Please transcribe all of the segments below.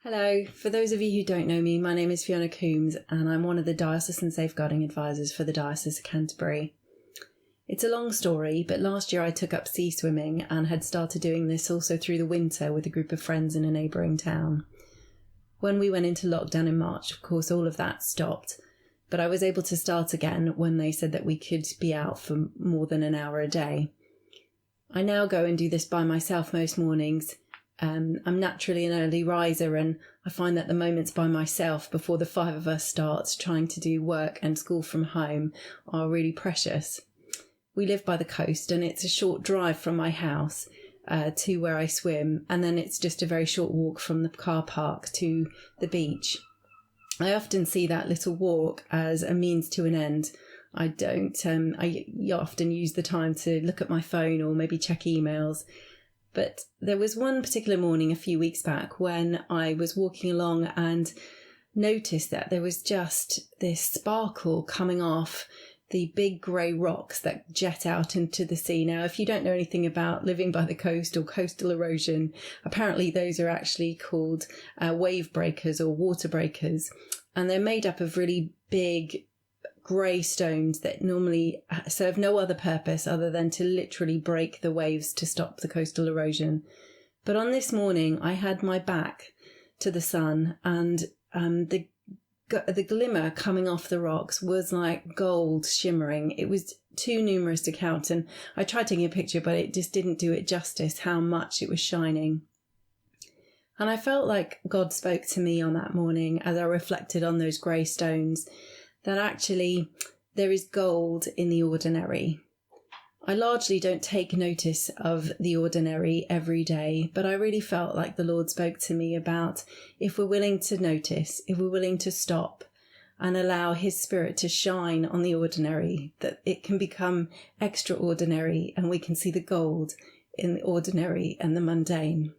Hello, for those of you who don't know me, my name is Fiona Coombs and I'm one of the Diocesan Safeguarding Advisers for the Diocese of Canterbury. It's a long story, but last year I took up sea swimming and had started doing this also through the winter with a group of friends in a neighbouring town. When we went into lockdown in March, of course, all of that stopped, but I was able to start again when they said that we could be out for more than an hour a day. I now go and do this by myself most mornings. I'm naturally an early riser, and I find that the moments by myself before the five of us start trying to do work and school from home are really precious. We live by the coast and it's a short drive from my house to where I swim, and then it's just a very short walk from the car park to the beach. I often see that little walk as a means to an end. I often use the time to look at my phone or maybe check emails. But there was one particular morning a few weeks back when I was walking along and noticed that there was just this sparkle coming off the big grey rocks that jet out into the sea. Now, if you don't know anything about living by the coast or coastal erosion, apparently those are actually called wave breakers or water breakers. And they're made up of really big grey stones that normally serve no other purpose other than to literally break the waves to stop the coastal erosion. But on this morning, I had my back to the sun, and the glimmer coming off the rocks was like gold shimmering. It was too numerous to count, and I tried taking a picture, but it just didn't do it justice how much it was shining. And I felt like God spoke to me on that morning as I reflected on those grey stones, that actually there is gold in the ordinary. I largely don't take notice of the ordinary every day, but I really felt like the Lord spoke to me about if we're willing to notice, if we're willing to stop and allow His Spirit to shine on the ordinary, that it can become extraordinary and we can see the gold in the ordinary and the mundane.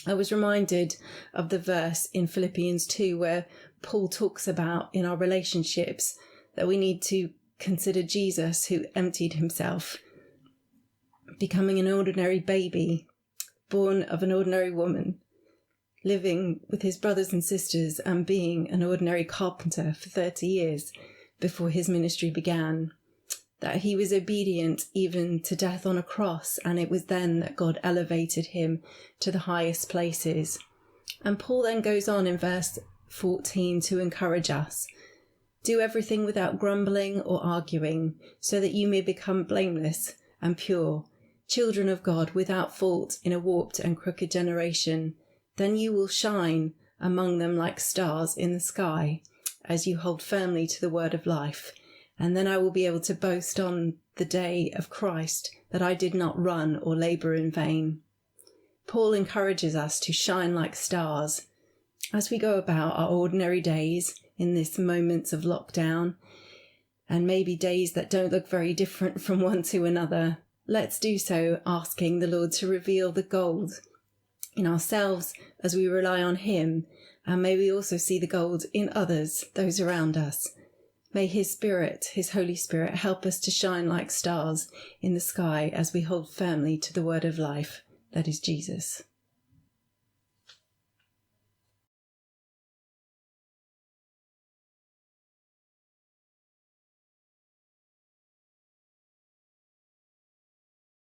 I was reminded of the verse in Philippians 2 where Paul talks about in our relationships that we need to consider Jesus, who emptied himself, becoming an ordinary baby, born of an ordinary woman, living with his brothers and sisters and being an ordinary carpenter for 30 years before his ministry began. That he was obedient even to death on a cross, and it was then that God elevated him to the highest places. And Paul then goes on in verse 14 to encourage us. Do everything without grumbling or arguing, so that you may become blameless and pure, children of God without fault in a warped and crooked generation. Then you will shine among them like stars in the sky, as you hold firmly to the word of life. And then I will be able to boast on the day of Christ that I did not run or labour in vain. Paul encourages us to shine like stars. As we go about our ordinary days in these moments of lockdown, and maybe days that don't look very different from one to another, let's do so asking the Lord to reveal the gold in ourselves as we rely on Him, and may we also see the gold in others, those around us. May His Spirit, His Holy Spirit, help us to shine like stars in the sky as we hold firmly to the word of life, that is Jesus.